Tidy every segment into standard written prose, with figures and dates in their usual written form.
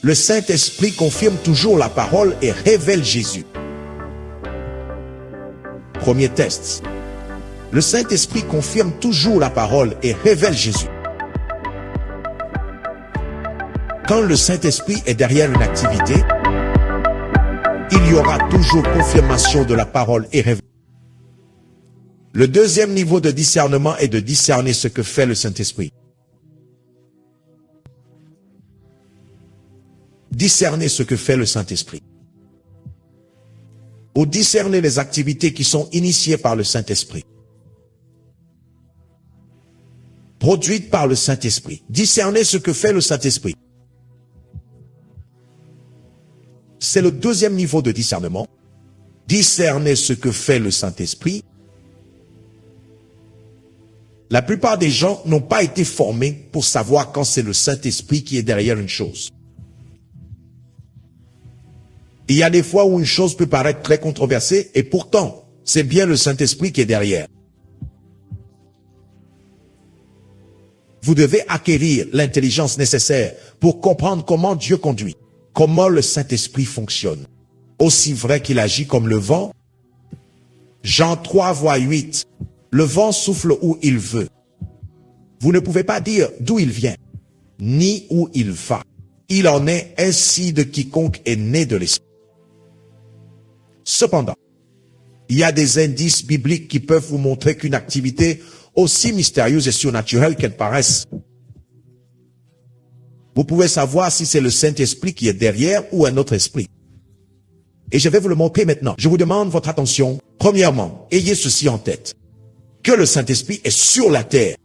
Le Saint-Esprit confirme toujours la parole et révèle Jésus. Premier test. Le Saint-Esprit confirme toujours la parole et révèle Jésus. Quand le Saint-Esprit est derrière une activité, il y aura toujours confirmation de la parole et révélation. Le deuxième niveau de discernement est de discerner ce que fait le Saint-Esprit. Discerner ce que fait le Saint-Esprit. Ou discerner les activités qui sont initiées par le Saint-Esprit. Produites par le Saint-Esprit. Discerner ce que fait le Saint-Esprit. C'est le deuxième niveau de discernement. Discerner ce que fait le Saint-Esprit. La plupart des gens n'ont pas été formés pour savoir quand c'est le Saint-Esprit qui est derrière une chose. Il y a des fois où une chose peut paraître très controversée et pourtant, c'est bien le Saint-Esprit qui est derrière. Vous devez acquérir l'intelligence nécessaire pour comprendre comment Dieu conduit, comment le Saint-Esprit fonctionne. Aussi vrai qu'il agit comme le vent. Jean 3, voix 8. Le vent souffle où il veut. Vous ne pouvez pas dire d'où il vient, ni où il va. Il en est ainsi de quiconque est né de l'Esprit. Cependant, il y a des indices bibliques qui peuvent vous montrer qu'une activité aussi mystérieuse et surnaturelle qu'elle paraisse, vous pouvez savoir si c'est le Saint-Esprit qui est derrière ou un autre esprit. Et je vais vous le montrer maintenant. Je vous demande votre attention. Premièrement, ayez ceci en tête. Que le Saint-Esprit est sur la terre.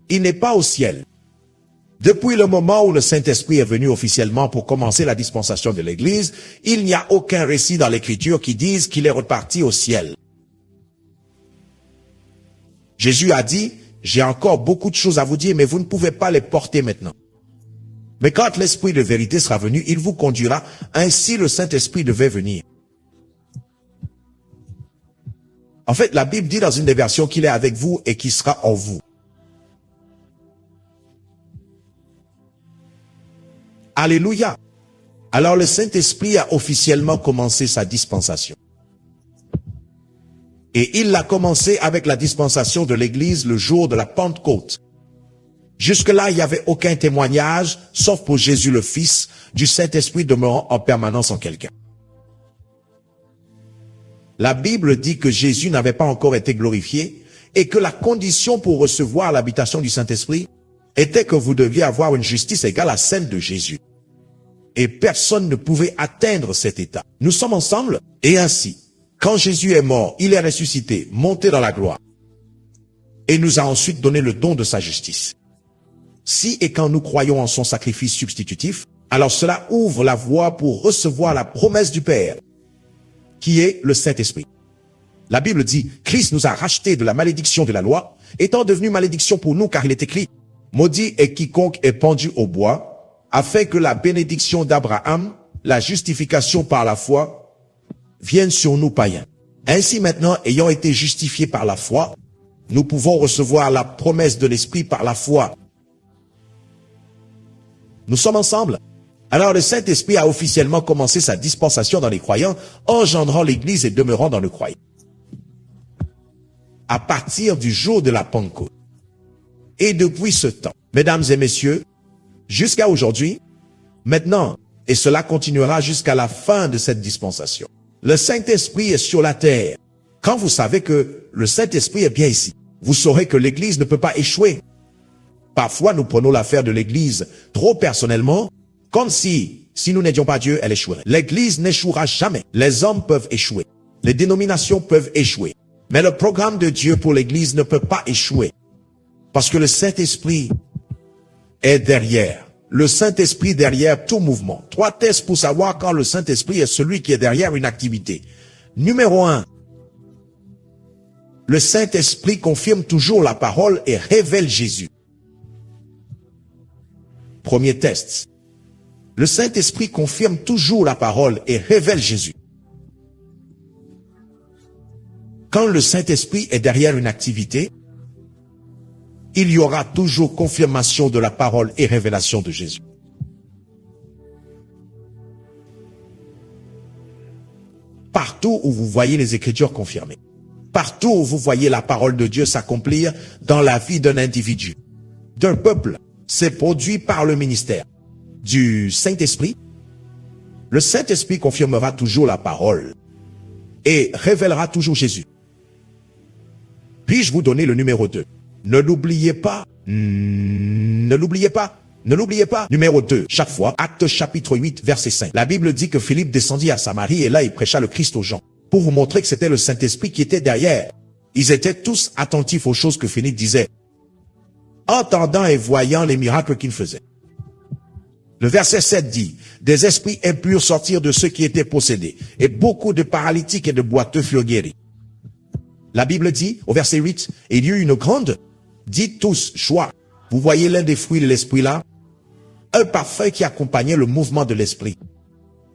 Il n'est pas au ciel. Depuis le moment où le Saint-Esprit est venu officiellement pour commencer la dispensation de l'Église, il n'y a aucun récit dans l'Écriture qui dise qu'il est reparti au ciel. Jésus a dit, j'ai encore beaucoup de choses à vous dire, mais vous ne pouvez pas les porter maintenant. Mais quand l'Esprit de vérité sera venu, il vous conduira. Ainsi le Saint-Esprit devait venir. En fait, la Bible dit dans une des versions qu'il est avec vous et qu'il sera en vous. Alléluia. Alors le Saint-Esprit a officiellement commencé sa dispensation. Et il l'a commencé avec la dispensation de l'Église le jour de la Pentecôte. Jusque-là, il n'y avait aucun témoignage, sauf pour Jésus le Fils, du Saint-Esprit demeurant en permanence en quelqu'un. La Bible dit que Jésus n'avait pas encore été glorifié et que la condition pour recevoir l'habitation du Saint-Esprit était que vous deviez avoir une justice égale à celle de Jésus. Et personne ne pouvait atteindre cet état. Nous sommes ensemble et ainsi, quand Jésus est mort, il est ressuscité, monté dans la gloire et nous a ensuite donné le don de sa justice. Si et quand nous croyons en son sacrifice substitutif, alors cela ouvre la voie pour recevoir la promesse du Père, qui est le Saint-Esprit. La Bible dit, Christ nous a rachetés de la malédiction de la loi, étant devenu malédiction pour nous, car il est écrit, maudit est quiconque est pendu au bois, afin que la bénédiction d'Abraham, la justification par la foi, vienne sur nous païens. Ainsi maintenant, ayant été justifiés par la foi, nous pouvons recevoir la promesse de l'Esprit par la foi. Nous sommes ensemble. Alors le Saint-Esprit a officiellement commencé sa dispensation dans les croyants, engendrant l'Église et demeurant dans le croyant. À partir du jour de la Pentecôte. Et depuis ce temps, mesdames et messieurs, jusqu'à aujourd'hui, maintenant, et cela continuera jusqu'à la fin de cette dispensation. Le Saint-Esprit est sur la terre. Quand vous savez que le Saint-Esprit est bien ici, vous saurez que l'Église ne peut pas échouer. Parfois, nous prenons l'affaire de l'Église trop personnellement, comme si nous n'aidions pas Dieu, elle échouerait. L'Église n'échouera jamais. Les hommes peuvent échouer. Les dénominations peuvent échouer. Mais le programme de Dieu pour l'Église ne peut pas échouer. Parce que le Saint-Esprit est derrière. Le Saint-Esprit derrière tout mouvement. 3 tests pour savoir quand le Saint-Esprit est celui qui est derrière une activité. Numéro 1. Le Saint-Esprit confirme toujours la parole et révèle Jésus. Premier test. Le Saint-Esprit confirme toujours la parole et révèle Jésus. Quand le Saint-Esprit est derrière une activité, il y aura toujours confirmation de la parole et révélation de Jésus. Partout où vous voyez les Écritures confirmées, partout où vous voyez la parole de Dieu s'accomplir dans la vie d'un individu, d'un peuple, c'est produit par le ministère du Saint-Esprit. Le Saint-Esprit confirmera toujours la parole et révélera toujours Jésus. Puis-je vous donner le numéro 2? Ne l'oubliez pas. Ne l'oubliez pas. Ne l'oubliez pas. Numéro 2. Chaque fois, Actes chapitre 8, verset 5. La Bible dit que Philippe descendit à Samarie et là il prêcha le Christ aux gens. Pour vous montrer que c'était le Saint-Esprit qui était derrière. Ils étaient tous attentifs aux choses que Philippe disait, entendant et voyant les miracles qu'il faisait. Le verset 7 dit, des esprits impurs sortirent de ceux qui étaient possédés, et beaucoup de paralytiques et de boiteux furent guéris. La Bible dit, au verset 8, il y eut une grande, dites tous, joie. Vous voyez l'un des fruits de l'esprit là? Un parfum qui accompagnait le mouvement de l'esprit.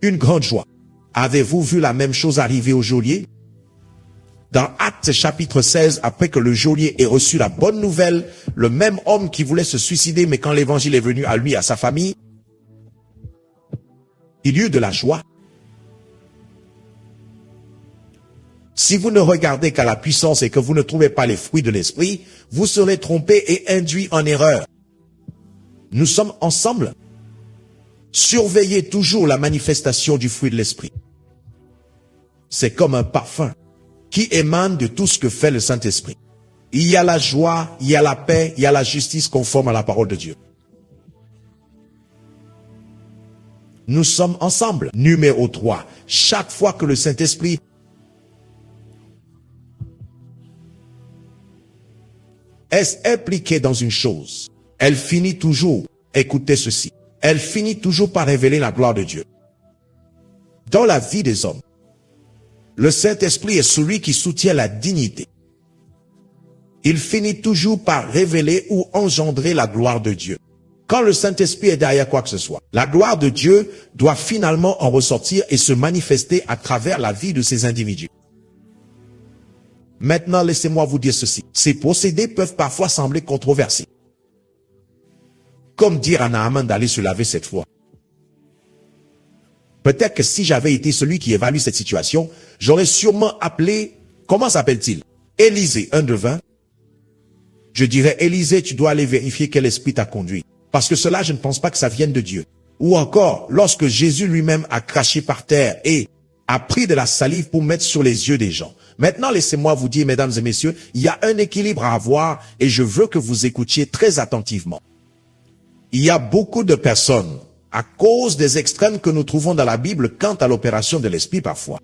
Une grande joie. Avez-vous vu la même chose arriver au geôlier? Dans Actes chapitre 16, après que le geôlier ait reçu la bonne nouvelle, le même homme qui voulait se suicider, mais quand l'évangile est venu à lui, à sa famille, il y eut de la joie. Si vous ne regardez qu'à la puissance et que vous ne trouvez pas les fruits de l'esprit, vous serez trompé et induit en erreur. Nous sommes ensemble. Surveillez toujours la manifestation du fruit de l'esprit. C'est comme un parfum qui émane de tout ce que fait le Saint-Esprit. Il y a la joie, il y a la paix, il y a la justice conforme à la parole de Dieu. Nous sommes ensemble. Numéro 3. Chaque fois que le Saint-Esprit est impliqué dans une chose, elle finit toujours, écoutez ceci, elle finit toujours par révéler la gloire de Dieu. Dans la vie des hommes, le Saint-Esprit est celui qui soutient la dignité. Il finit toujours par révéler ou engendrer la gloire de Dieu. Quand le Saint-Esprit est derrière quoi que ce soit, la gloire de Dieu doit finalement en ressortir et se manifester à travers la vie de ces individus. Maintenant, laissez-moi vous dire ceci. Ces procédés peuvent parfois sembler controversés. Comme dire à Naaman d'aller se laver cette fois. Peut-être que si j'avais été celui qui évalue cette situation, j'aurais sûrement appelé, comment s'appelle-t-il? Élisée, un devin. Je dirais, Élisée, tu dois aller vérifier quel esprit t'a conduit. Parce que cela, je ne pense pas que ça vienne de Dieu. Ou encore, lorsque Jésus lui-même a craché par terre et a pris de la salive pour mettre sur les yeux des gens. Maintenant, laissez-moi vous dire, mesdames et messieurs, il y a un équilibre à avoir et je veux que vous écoutiez très attentivement. Il y a beaucoup de personnes, à cause des extrêmes que nous trouvons dans la Bible quant à l'opération de l'esprit parfois.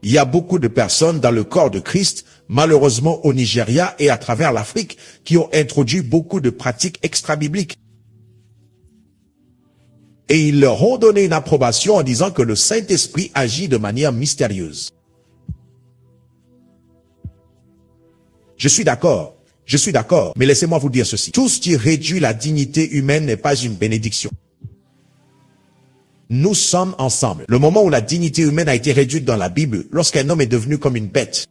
Il y a beaucoup de personnes dans le corps de Christ, malheureusement au Nigeria et à travers l'Afrique, qui ont introduit beaucoup de pratiques extra-bibliques. Et ils leur ont donné une approbation en disant que le Saint-Esprit agit de manière mystérieuse. Je suis d'accord, mais laissez-moi vous dire ceci. Tout ce qui réduit la dignité humaine n'est pas une bénédiction. Nous sommes ensemble. Le moment où la dignité humaine a été réduite dans la Bible, lorsqu'un homme est devenu comme une bête,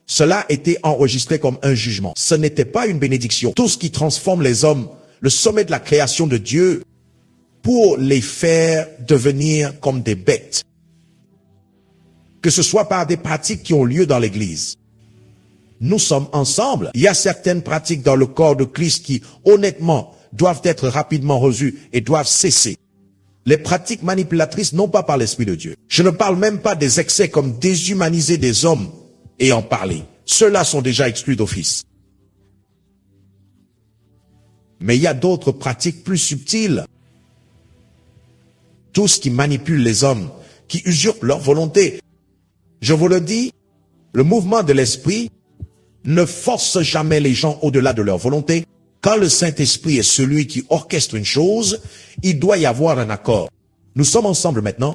cela était enregistré comme un jugement. Ce n'était pas une bénédiction. Tout ce qui transforme les hommes, le sommet de la création de Dieu, pour les faire devenir comme des bêtes. Que ce soit par des pratiques qui ont lieu dans l'Église. Nous sommes ensemble. Il y a certaines pratiques dans le corps de Christ qui, honnêtement, doivent être rapidement revues et doivent cesser. Les pratiques manipulatrices, non pas par l'Esprit de Dieu. Je ne parle même pas des excès comme déshumaniser des hommes et en parler. Ceux-là sont déjà exclus d'office. Mais il y a d'autres pratiques plus subtiles. Tout ce qui manipule les hommes, qui usurpe leur volonté. Je vous le dis, le mouvement de l'esprit ne force jamais les gens au-delà de leur volonté. Quand le Saint-Esprit est celui qui orchestre une chose, il doit y avoir un accord. Nous sommes ensemble maintenant.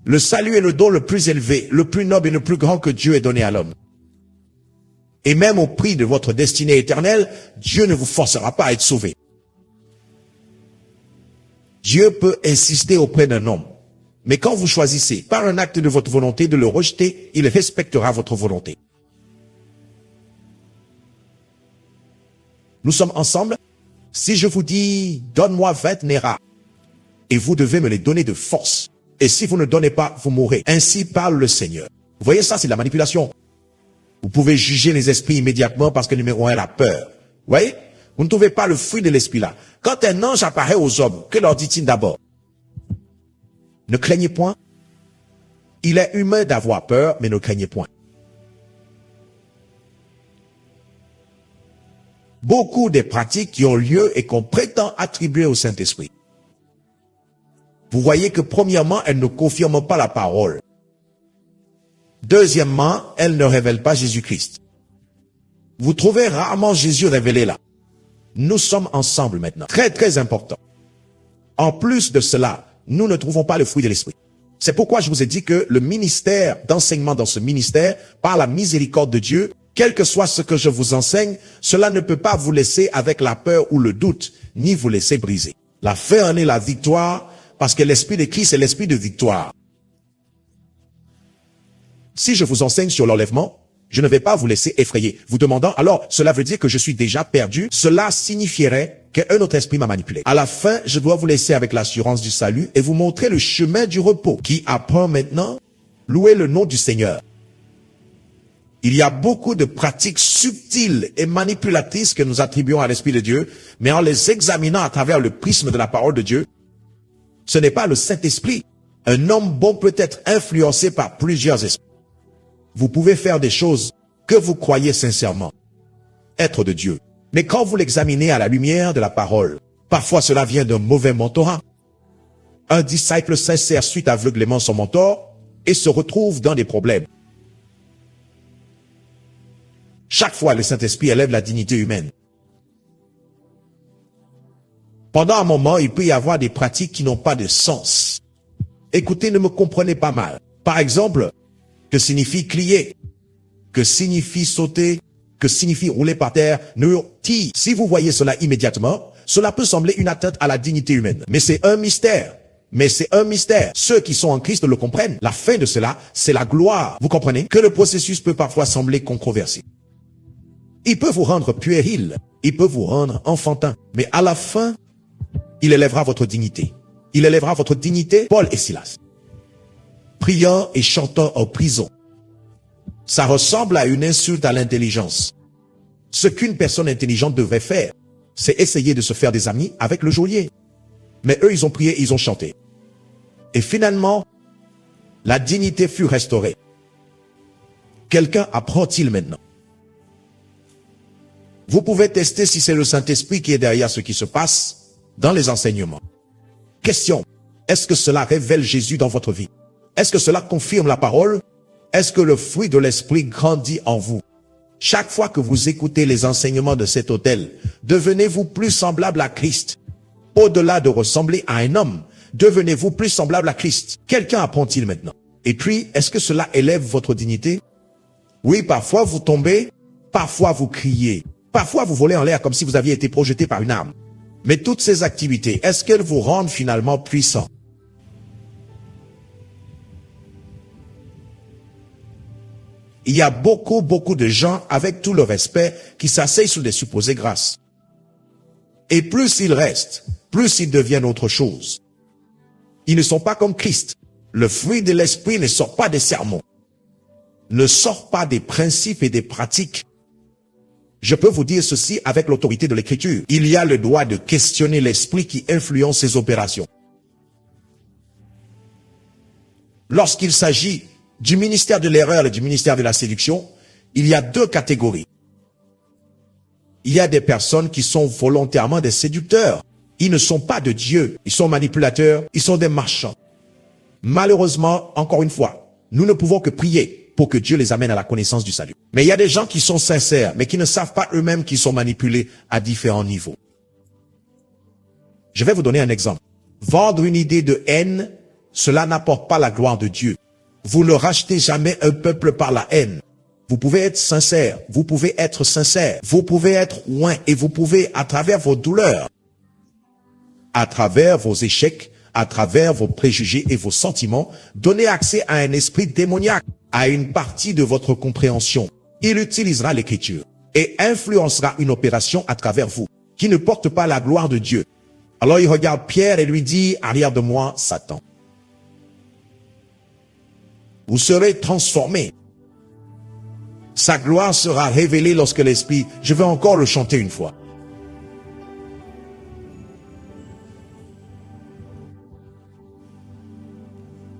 Le salut est le don le plus élevé, le plus noble et le plus grand que Dieu ait donné à l'homme. Et même au prix de votre destinée éternelle, Dieu ne vous forcera pas à être sauvé. Dieu peut insister auprès d'un homme. Mais quand vous choisissez, par un acte de votre volonté, de le rejeter, il respectera votre volonté. Nous sommes ensemble. Si je vous dis, donne-moi 20 néras, et vous devez me les donner de force, Et si vous ne donnez pas, vous mourrez. Ainsi parle le Seigneur. Vous voyez ça, c'est de la manipulation. Vous pouvez juger les esprits immédiatement parce que numéro un, la peur. Vous voyez? Vous ne trouvez pas le fruit de l'esprit là. Quand un ange apparaît aux hommes, que leur dit-il d'abord? Ne craignez point. Il est humain d'avoir peur, mais ne craignez point. Beaucoup des pratiques qui ont lieu et qu'on prétend attribuer au Saint-Esprit. Vous voyez que premièrement, elles ne confirment pas la parole. Deuxièmement, elles ne révèlent pas Jésus-Christ. Vous trouvez rarement Jésus révélé là. Nous sommes ensemble maintenant. Très, très important. En plus de cela, nous ne trouvons pas le fruit de l'esprit. C'est pourquoi je vous ai dit que le ministère d'enseignement dans ce ministère, par la miséricorde de Dieu, quel que soit ce que je vous enseigne, cela ne peut pas vous laisser avec la peur ou le doute, ni vous laisser briser. La fin en est la victoire, parce que l'esprit de Christ est l'esprit de victoire. Si je vous enseigne sur l'enlèvement, je ne vais pas vous laisser effrayer, vous demandant, alors, cela veut dire que je suis déjà perdu. Cela signifierait qu'un autre esprit m'a manipulé. À la fin, je dois vous laisser avec l'assurance du salut et vous montrer le chemin du repos qui apprend maintenant, louer le nom du Seigneur. Il y a beaucoup de pratiques subtiles et manipulatrices que nous attribuons à l'Esprit de Dieu, mais en les examinant à travers le prisme de la parole de Dieu, ce n'est pas le Saint-Esprit. Un homme bon peut être influencé par plusieurs esprits. Vous pouvez faire des choses que vous croyez sincèrement être de Dieu. Mais quand vous l'examinez à la lumière de la parole, parfois cela vient d'un mauvais mentorat. Un disciple sincère suit aveuglément son mentor et se retrouve dans des problèmes. Chaque fois, le Saint-Esprit élève la dignité humaine. Pendant un moment, il peut y avoir des pratiques qui n'ont pas de sens. Écoutez, ne me comprenez pas mal. Par exemple, que signifie crier? Que signifie sauter? Que signifie rouler par terre? Si vous voyez cela immédiatement, cela peut sembler une atteinte à la dignité humaine. Mais c'est un mystère. Ceux qui sont en Christ le comprennent. La fin de cela, c'est la gloire. Vous comprenez que le processus peut parfois sembler controversé. Il peut vous rendre puéril. Il peut vous rendre enfantin. Mais à la fin, il élèvera votre dignité. Il élèvera votre dignité, Paul et Silas. Priant et chantant en prison. Ça ressemble à une insulte à l'intelligence. Ce qu'une personne intelligente devrait faire, c'est essayer de se faire des amis avec le geôlier. Mais eux, ils ont prié, ils ont chanté. Et finalement, la dignité fut restaurée. Quelqu'un apprend-il maintenant? Vous pouvez tester si c'est le Saint-Esprit qui est derrière ce qui se passe dans les enseignements. Question, est-ce que cela révèle Jésus dans votre vie? Est-ce que cela confirme la parole? Est-ce que le fruit de l'Esprit grandit en vous? Chaque fois que vous écoutez les enseignements de cet autel, devenez-vous plus semblable à Christ. Au-delà de ressembler à un homme, devenez-vous plus semblable à Christ. Quelqu'un apprend-il maintenant? Et puis, est-ce que cela élève votre dignité? Oui, parfois vous tombez, parfois vous criez, parfois vous volez en l'air comme si vous aviez été projeté par une arme. Mais toutes ces activités, est-ce qu'elles vous rendent finalement puissant? Il y a beaucoup de gens, avec tout le respect, qui s'asseyent sur des supposées grâces. Et plus ils restent, plus ils deviennent autre chose. Ils ne sont pas comme Christ. Le fruit de l'esprit ne sort pas des sermons, ne sort pas des principes et des pratiques. Je peux vous dire ceci avec l'autorité de l'Écriture. Il y a le droit de questionner l'esprit qui influence ses opérations. Lorsqu'il s'agit du ministère de l'erreur et du ministère de la séduction, il y a deux catégories. Il y a des personnes qui sont volontairement des séducteurs. Ils ne sont pas de Dieu. Ils sont manipulateurs. Ils sont des marchands. Malheureusement, encore une fois, nous ne pouvons que prier pour que Dieu les amène à la connaissance du salut. Mais il y a des gens qui sont sincères, mais qui ne savent pas eux-mêmes qu'ils sont manipulés à différents niveaux. Je vais vous donner un exemple. Vendre une idée de haine, cela n'apporte pas la gloire de Dieu. Vous ne rachetez jamais un peuple par la haine. Vous pouvez être sincère, vous pouvez être sincère, vous pouvez être loin et vous pouvez, à travers vos douleurs, à travers vos échecs, à travers vos préjugés et vos sentiments, donner accès à un esprit démoniaque, à une partie de votre compréhension. Il utilisera l'écriture et influencera une opération à travers vous, qui ne porte pas la gloire de Dieu. Alors il regarde Pierre et lui dit, arrière de moi, Satan. Vous serez transformés. Sa gloire sera révélée lorsque l'Esprit... Je vais encore le chanter une fois.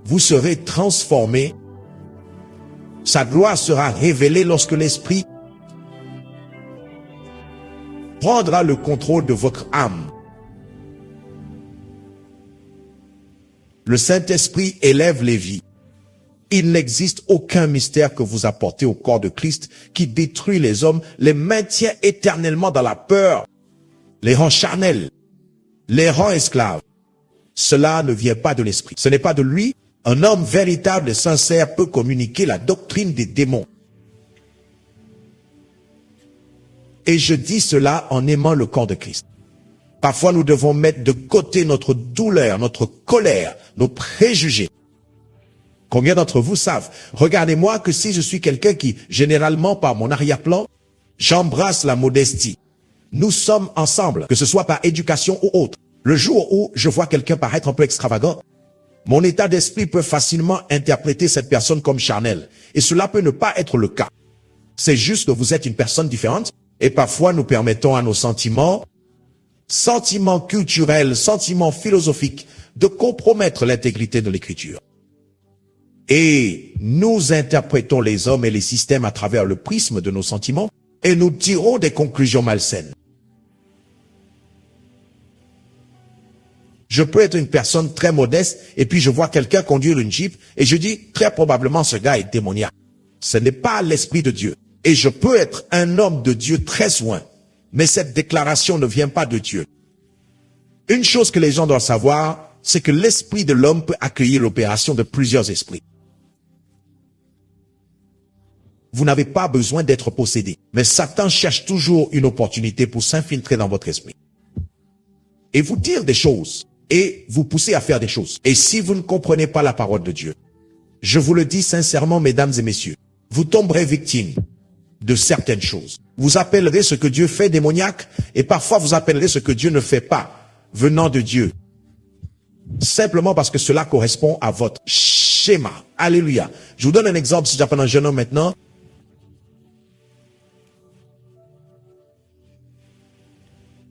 Vous serez transformés. Sa gloire sera révélée lorsque l'Esprit prendra le contrôle de votre âme. Le Saint-Esprit élève les vies. Il n'existe aucun mystère que vous apportez au corps de Christ qui détruit les hommes, les maintient éternellement dans la peur, les rend charnels, les rend esclaves. Cela ne vient pas de l'Esprit. Ce n'est pas de lui. Un homme véritable et sincère peut communiquer la doctrine des démons. Et je dis cela en aimant le corps de Christ. Parfois, nous devons mettre de côté notre douleur, notre colère, nos préjugés. Combien d'entre vous savent, regardez-moi que si je suis quelqu'un qui, généralement par mon arrière-plan, j'embrasse la modestie. Nous sommes ensemble, que ce soit par éducation ou autre. Le jour où je vois quelqu'un paraître un peu extravagant, mon état d'esprit peut facilement interpréter cette personne comme charnelle. Et cela peut ne pas être le cas. C'est juste que vous êtes une personne différente et parfois nous permettons à nos sentiments culturels, sentiments philosophiques, de compromettre l'intégrité de l'écriture. Et nous interprétons les hommes et les systèmes à travers le prisme de nos sentiments et nous tirons des conclusions malsaines. Je peux être une personne très modeste et puis je vois quelqu'un conduire une Jeep et je dis très probablement ce gars est démoniaque. Ce n'est pas l'Esprit de Dieu. Et je peux être un homme de Dieu très loin, mais cette déclaration ne vient pas de Dieu. Une chose que les gens doivent savoir, c'est que l'esprit de l'homme peut accueillir l'opération de plusieurs esprits. Vous n'avez pas besoin d'être possédé, mais Satan cherche toujours une opportunité pour s'infiltrer dans votre esprit et vous dire des choses et vous pousser à faire des choses. Et si vous ne comprenez pas la parole de Dieu, je vous le dis sincèrement, mesdames et messieurs, vous tomberez victime de certaines choses. Vous appellerez ce que Dieu fait démoniaque et parfois vous appellerez ce que Dieu ne fait pas venant de Dieu. Simplement parce que cela correspond à votre schéma. Alléluia. Je vous donne un exemple si j'appelle un jeune homme maintenant.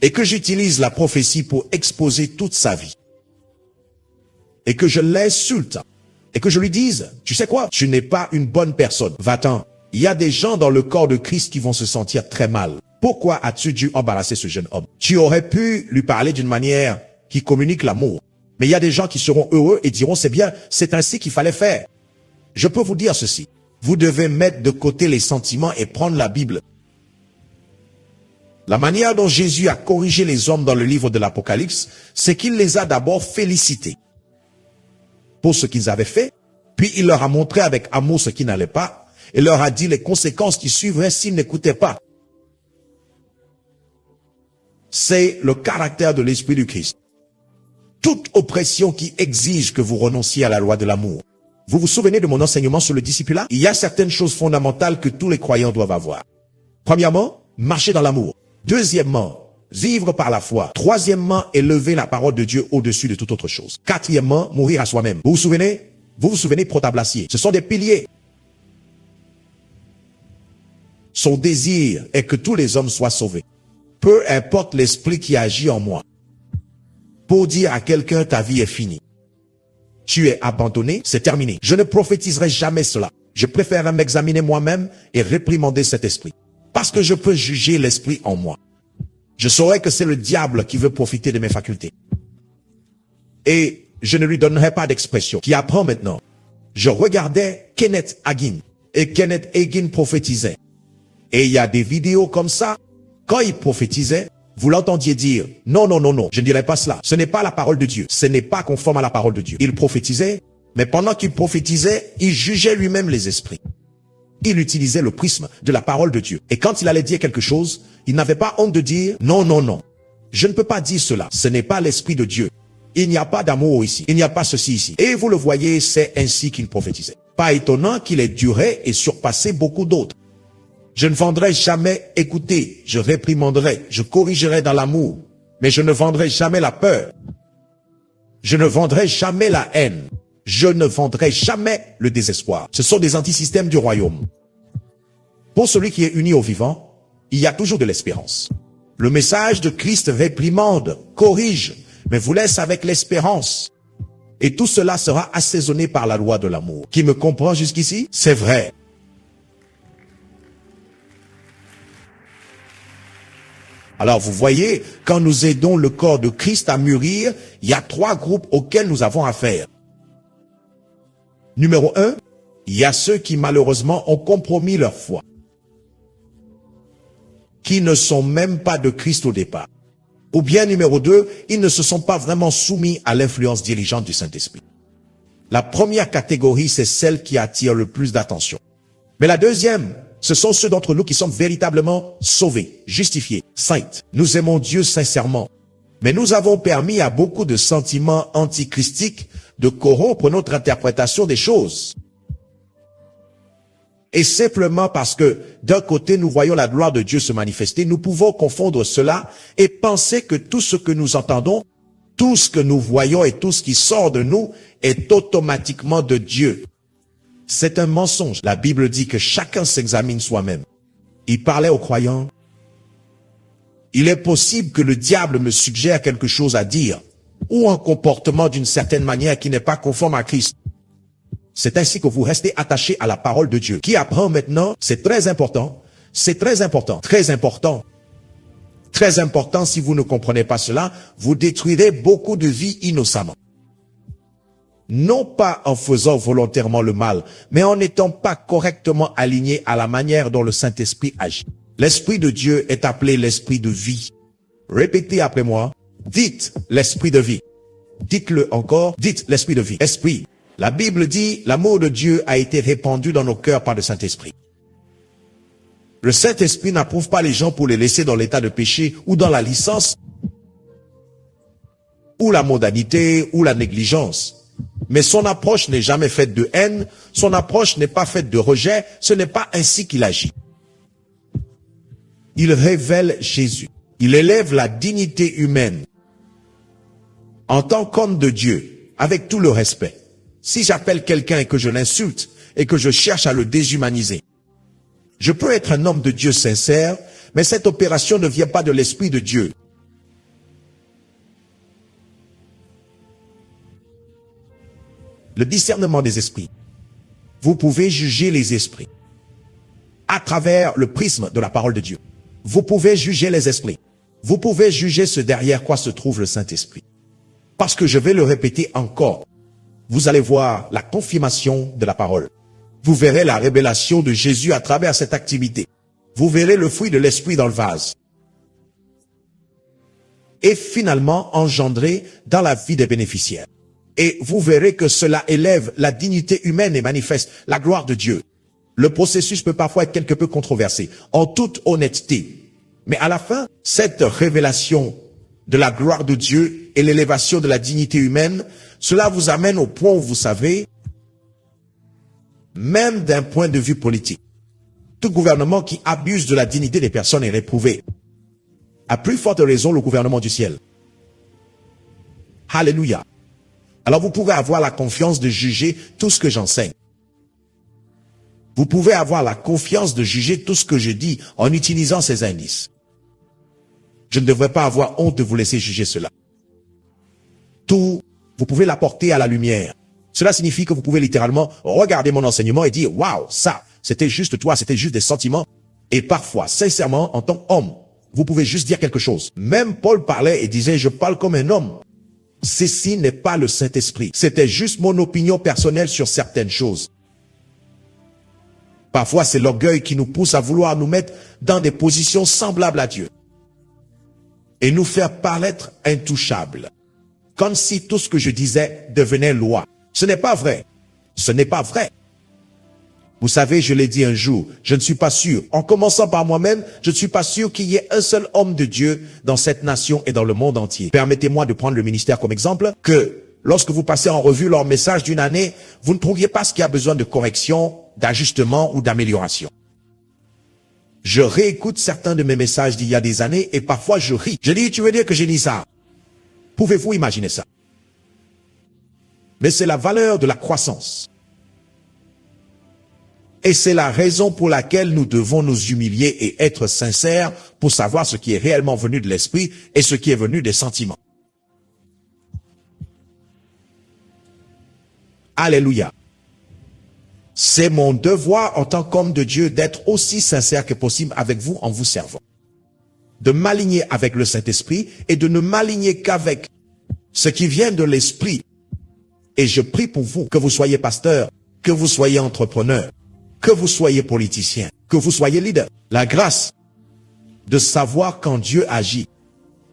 Et que j'utilise la prophétie pour exposer toute sa vie. Et que je l'insulte. Et que je lui dise, tu sais quoi, tu n'es pas une bonne personne. Va-t'en. Il y a des gens dans le corps de Christ qui vont se sentir très mal. Pourquoi as-tu dû embarrasser ce jeune homme? Tu aurais pu lui parler d'une manière qui communique l'amour. Mais il y a des gens qui seront heureux et diront, c'est bien, c'est ainsi qu'il fallait faire. Je peux vous dire ceci. Vous devez mettre de côté les sentiments et prendre la Bible. La manière dont Jésus a corrigé les hommes dans le livre de l'Apocalypse, c'est qu'il les a d'abord félicités pour ce qu'ils avaient fait, puis il leur a montré avec amour ce qui n'allait pas, et leur a dit les conséquences qui suivraient s'ils n'écoutaient pas. C'est le caractère de l'Esprit du Christ. Toute oppression qui exige que vous renonciez à la loi de l'amour. Vous vous souvenez de mon enseignement sur le discipulat? Il y a certaines choses fondamentales que tous les croyants doivent avoir. Premièrement, marcher dans l'amour. Deuxièmement, vivre par la foi. Troisièmement, élever la parole de Dieu au-dessus de toute autre chose. Quatrièmement, mourir à soi-même. Vous vous souvenez? Vous vous souvenez Protablacier? Ce sont des piliers. Son désir est que tous les hommes soient sauvés. Peu importe l'esprit qui agit en moi. Pour dire à quelqu'un ta vie est finie. Tu es abandonné, c'est terminé. Je ne prophétiserai jamais cela. Je préfère m'examiner moi-même et réprimander cet esprit. Parce que je peux juger l'esprit en moi. Je saurais que c'est le diable qui veut profiter de mes facultés. Et je ne lui donnerai pas d'expression. Qui apprend maintenant. Je regardais Kenneth Hagin. Et Kenneth Hagin prophétisait. Et il y a des vidéos comme ça. Quand il prophétisait, vous l'entendiez dire, non, non, non, non, je ne dirai pas cela. Ce n'est pas la parole de Dieu. Ce n'est pas conforme à la parole de Dieu. Il prophétisait, mais pendant qu'il prophétisait, il jugeait lui-même les esprits. Il utilisait le prisme de la parole de Dieu. Et quand il allait dire quelque chose, il n'avait pas honte de dire, non, non, non. Je ne peux pas dire cela. Ce n'est pas l'esprit de Dieu. Il n'y a pas d'amour ici. Il n'y a pas ceci ici. Et vous le voyez, c'est ainsi qu'il prophétisait. Pas étonnant qu'il ait duré et surpassé beaucoup d'autres. Je ne vendrai jamais écouter, je réprimanderai, je corrigerai dans l'amour, mais je ne vendrai jamais la peur. Je ne vendrai jamais la haine. Je ne vendrai jamais le désespoir. Ce sont des antisystèmes du royaume. Pour celui qui est uni au vivant, il y a toujours de l'espérance. Le message de Christ réprimande, corrige, mais vous laisse avec l'espérance. Et tout cela sera assaisonné par la loi de l'amour. Qui me comprend jusqu'ici? C'est vrai. Alors vous voyez, quand nous aidons le corps de Christ à mûrir, il y a 3 groupes auxquels nous avons affaire. Numéro 1, il y a ceux qui malheureusement ont compromis leur foi, qui ne sont même pas de Christ au départ. Ou bien numéro 2, ils ne se sont pas vraiment soumis à l'influence dirigeante du Saint-Esprit. La première catégorie, c'est celle qui attire le plus d'attention. Mais la deuxième, ce sont ceux d'entre nous qui sont véritablement sauvés, justifiés, saints. Nous aimons Dieu sincèrement. Mais nous avons permis à beaucoup de sentiments antichristiques de corrompre notre interprétation des choses. Et simplement parce que d'un côté nous voyons la gloire de Dieu se manifester, nous pouvons confondre cela et penser que tout ce que nous entendons, tout ce que nous voyons et tout ce qui sort de nous est automatiquement de Dieu. C'est un mensonge. La Bible dit que chacun s'examine soi-même. Il parlait aux croyants. Il est possible que le diable me suggère quelque chose à dire ou un comportement d'une certaine manière qui n'est pas conforme à Christ. C'est ainsi que vous restez attaché à la parole de Dieu. Qui apprend maintenant, c'est très important. C'est très important, très important. Très important, si vous ne comprenez pas cela, vous détruirez beaucoup de vies innocemment. Non pas en faisant volontairement le mal, mais en n'étant pas correctement aligné à la manière dont le Saint-Esprit agit. L'Esprit de Dieu est appelé l'Esprit de vie. Répétez après moi. Dites l'Esprit de vie. Dites-le encore. Dites l'Esprit de vie. Esprit. La Bible dit, l'amour de Dieu a été répandu dans nos cœurs par le Saint-Esprit. Le Saint-Esprit n'approuve pas les gens pour les laisser dans l'état de péché ou dans la licence, ou la mondanité, ou la négligence. Mais son approche n'est jamais faite de haine, son approche n'est pas faite de rejet, ce n'est pas ainsi qu'il agit. Il révèle Jésus. Il élève la dignité humaine en tant qu'homme de Dieu, avec tout le respect. Si j'appelle quelqu'un et que je l'insulte et que je cherche à le déshumaniser, je peux être un homme de Dieu sincère, mais cette opération ne vient pas de l'Esprit de Dieu. Le discernement des esprits. Vous pouvez juger les esprits à travers le prisme de la parole de Dieu. Vous pouvez juger les esprits. Vous pouvez juger ce derrière quoi se trouve le Saint-Esprit. Parce que je vais le répéter encore. Vous allez voir la confirmation de la parole. Vous verrez la révélation de Jésus à travers cette activité. Vous verrez le fruit de l'Esprit dans le vase. Et finalement engendré dans la vie des bénéficiaires. Et vous verrez que cela élève la dignité humaine et manifeste la gloire de Dieu. Le processus peut parfois être quelque peu controversé, en toute honnêteté. Mais à la fin, cette révélation de la gloire de Dieu et l'élévation de la dignité humaine, cela vous amène au point où vous savez, même d'un point de vue politique, tout gouvernement qui abuse de la dignité des personnes est réprouvé. À plus forte raison, le gouvernement du ciel. Alléluia. Alors vous pouvez avoir la confiance de juger tout ce que j'enseigne. Vous pouvez avoir la confiance de juger tout ce que je dis en utilisant ces indices. Je ne devrais pas avoir honte de vous laisser juger cela. Tout, vous pouvez l'apporter à la lumière. Cela signifie que vous pouvez littéralement regarder mon enseignement et dire « Waouh, ça, c'était juste toi, c'était juste des sentiments. » Et parfois, sincèrement, en tant qu'homme, vous pouvez juste dire quelque chose. Même Paul parlait et disait « Je parle comme un homme. » Ceci n'est pas le Saint-Esprit. C'était juste mon opinion personnelle sur certaines choses. Parfois, c'est l'orgueil qui nous pousse à vouloir nous mettre dans des positions semblables à Dieu. Et nous faire paraître intouchables. Comme si tout ce que je disais devenait loi. Ce n'est pas vrai. Ce n'est pas vrai. Vous savez, je l'ai dit un jour, je ne suis pas sûr. En commençant par moi-même, je ne suis pas sûr qu'il y ait un seul homme de Dieu dans cette nation et dans le monde entier. Permettez-moi de prendre le ministère comme exemple, que lorsque vous passez en revue leur message d'une année, vous ne trouviez pas ce qui a besoin de correction, d'ajustement ou d'amélioration. Je réécoute certains de mes messages d'il y a des années et parfois je ris. Je dis, tu veux dire que j'ai dit ça? Pouvez-vous imaginer ça? mais c'est la valeur de la croissance. Et c'est la raison pour laquelle nous devons nous humilier et être sincères pour savoir ce qui est réellement venu de l'esprit et ce qui est venu des sentiments. Alléluia. C'est mon devoir en tant qu'homme de Dieu d'être aussi sincère que possible avec vous en vous servant. De m'aligner avec le Saint-Esprit et de ne m'aligner qu'avec ce qui vient de l'Esprit. Et je prie pour vous, que vous soyez pasteur, que vous soyez entrepreneur, que vous soyez politicien, que vous soyez leader. La grâce de savoir quand Dieu agit.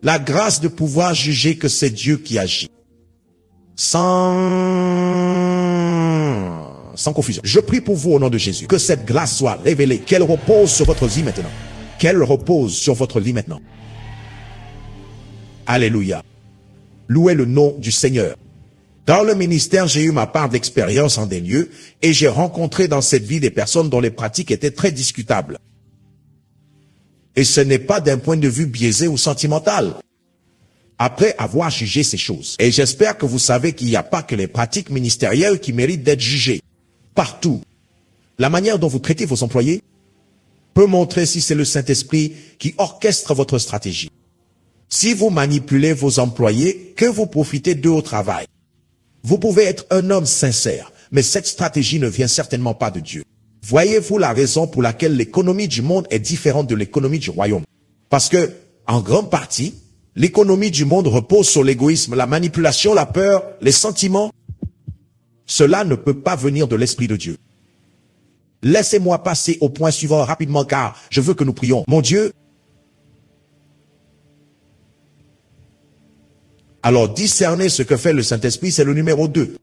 La grâce de pouvoir juger que c'est Dieu qui agit. Sans confusion. Je prie pour vous au nom de Jésus. Que cette grâce soit révélée. Qu'elle repose sur votre vie maintenant. Qu'elle repose sur votre vie maintenant. Alléluia. Louez le nom du Seigneur. Dans le ministère, j'ai eu ma part d'expérience en des lieux et j'ai rencontré dans cette vie des personnes dont les pratiques étaient très discutables. Et ce n'est pas d'un point de vue biaisé ou sentimental. Après avoir jugé ces choses. Et j'espère que vous savez qu'il n'y a pas que les pratiques ministérielles qui méritent d'être jugées. Partout. La manière dont vous traitez vos employés peut montrer si c'est le Saint-Esprit qui orchestre votre stratégie. Si vous manipulez vos employés, que vous profitez d'eux au travail. Vous pouvez être un homme sincère, mais cette stratégie ne vient certainement pas de Dieu. Voyez-vous la raison pour laquelle l'économie du monde est différente de l'économie du royaume? Parce que, en grande partie, l'économie du monde repose sur l'égoïsme, la manipulation, la peur, les sentiments. Cela ne peut pas venir de l'Esprit de Dieu. Laissez-moi passer au point suivant rapidement car je veux que nous prions. Mon Dieu, alors discerner ce que fait le Saint-Esprit, c'est le numéro 2.